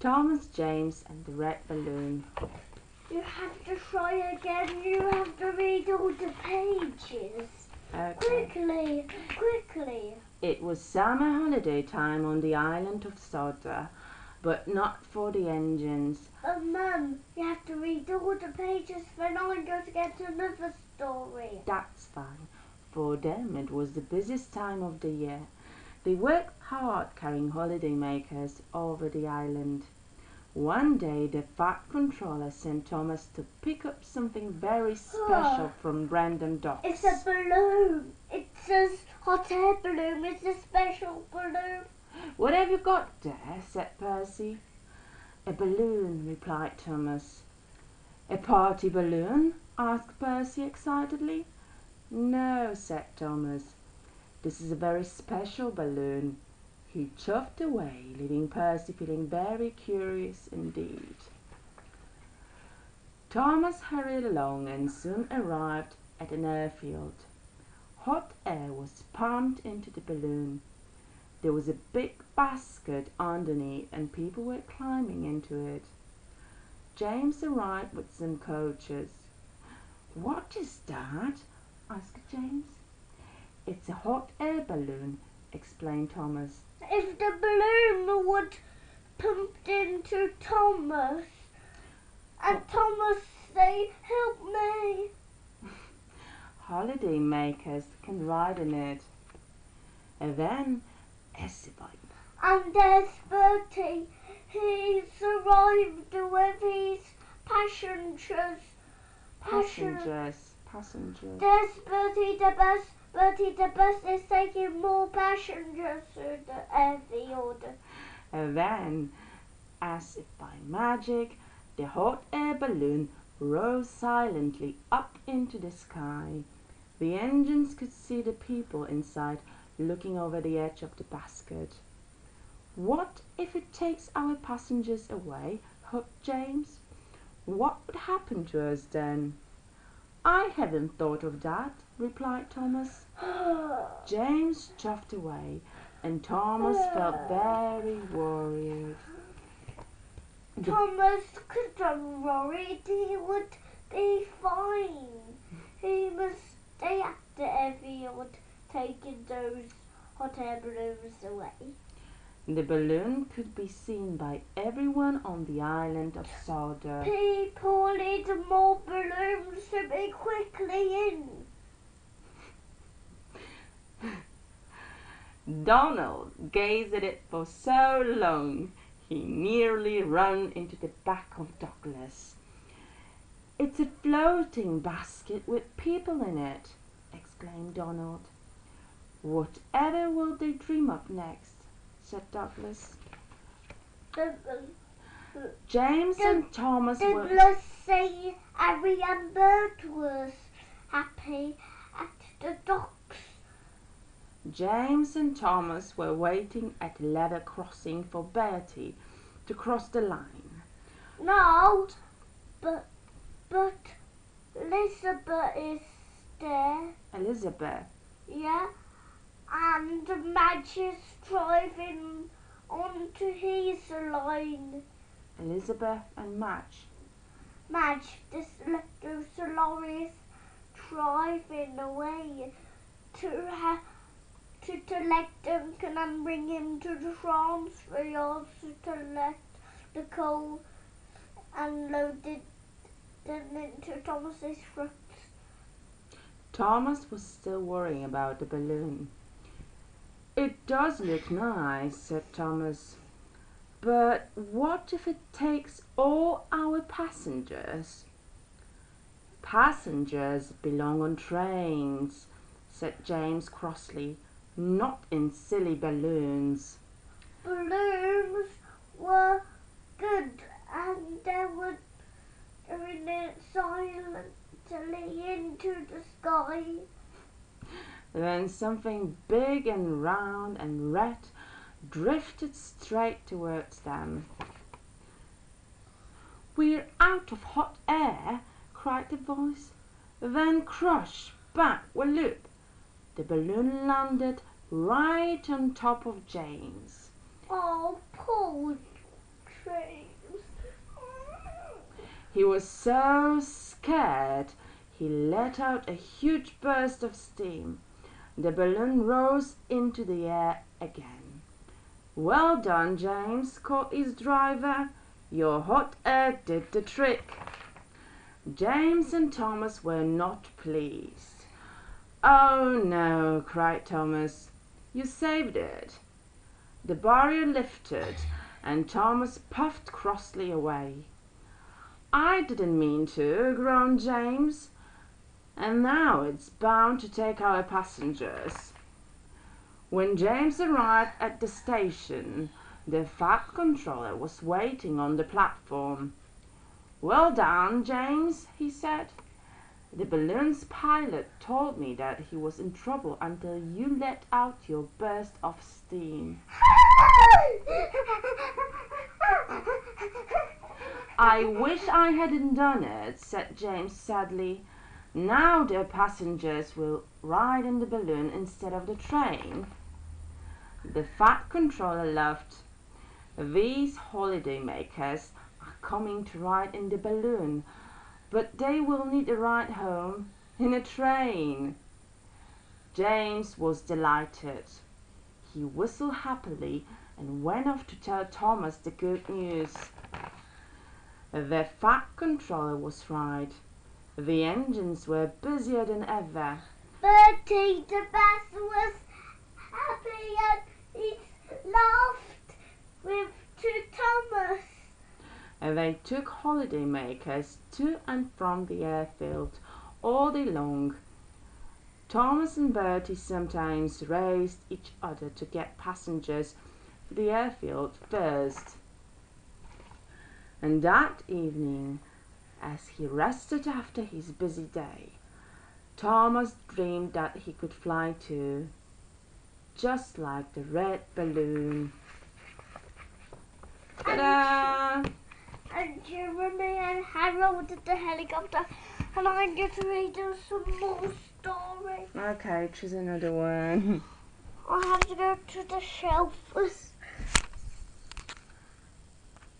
Thomas, James and the red balloon. You have to try again. You have to read all the pages. Okay. Quickly. It was summer holiday time on the island of Sodor, but not for the engines. But Mum, you have to read all the pages, then I'm going to get another story. That's fine. For them it was the busiest time of the year. They worked hard carrying holiday makers over the island. One day the fat controller sent Thomas to pick up something very special from random docks. It's a balloon. It says hot air balloon. It's a special balloon. What have you got there? Said Percy. A balloon, replied Thomas. A party balloon? Asked Percy excitedly. No, said Thomas. This is a very special balloon. He chuffed away, leaving Percy feeling very curious indeed. Thomas hurried along and soon arrived at an airfield. Hot air was pumped into the balloon. There was a big basket underneath and people were climbing into it. James arrived with some coaches. What is that? Asked James. It's a hot air balloon, explained Thomas. If the balloon would pumped into Thomas, and Thomas say, "Help me." Holiday makers can ride in it. And then, And there's Bertie. He's arrived with his passengers. There's Bertie the bus. Bertie the bus is taking more passengers to the airfield. And then, as if by magic, the hot air balloon rose silently up into the sky. The engines could see the people inside looking over the edge of the basket. What if it takes our passengers away? Hoped James. What would happen to us then? I haven't thought of that, replied Thomas. James chuffed away, and Thomas felt very worried. Thomas couldn't worry. He would be fine. He must stay at the airfield taking those hot air balloons away. The balloon could be seen by everyone on the island of Sodor. People need more balloons to be quickly in. Donald gazed at it for so long he nearly ran into the back of Douglas. It's a floating basket with people in it, exclaimed Donald. Whatever will they dream up next? Said Douglas. James and Thomas were... Douglas say Harry and Bert was happy at the docks. James and Thomas were waiting at the level crossing for Bertie to cross the line. No, but Elizabeth is there. Elizabeth? Yeah, and Madge is driving onto his line. Elizabeth and Madge. Madge, this little Solaris driving away to let Duncan and bring him to the transfer yards to let the coal unloaded into Thomas's trucks. Thomas was still worrying about the balloon. It does look nice, said Thomas. But what if it takes all our passengers? Passengers belong on trains, said James crossly, not in silly balloons. Balloons were good and they were doing it silently into the sky. Then something big and round and red drifted straight towards them. We're out of hot air, cried the voice. Then crush, bang, whalloop. The balloon landed right on top of James. Oh, poor trains. He was so scared he let out a huge burst of steam. The balloon rose into the air again. "Well done, James," called his driver. "Your hot air did the trick." James and Thomas were not pleased. "Oh no," cried Thomas. "You saved it." The barrier lifted and Thomas puffed crossly away. "I didn't mean to," groaned James. "And now it's bound to take our passengers." When James arrived at the station, the Fat Controller was waiting on the platform. "Well done, James," he said. "The balloon's pilot told me that he was in trouble until you let out your burst of steam." "I wish I hadn't done it," said James sadly. "Now the passengers will ride in the balloon instead of the train." The Fat Controller laughed. "These holiday makers are coming to ride in the balloon, but they will need a ride home in a train." James was delighted. He whistled happily and went off to tell Thomas the good news. The Fat Controller was right. The engines were busier than ever. Bertie the bus was happy and he laughed to Thomas. They took holiday makers to and from the airfield all day long. Thomas and Bertie sometimes raced each other to get passengers for the airfield first. And that evening, as he rested after his busy day, Thomas dreamed that he could fly too, just like the red balloon. Ta-da! And Jeremy and Harold did the helicopter, and I'm going to read you some more stories. Okay, choose another one. I have to go to the shelf first.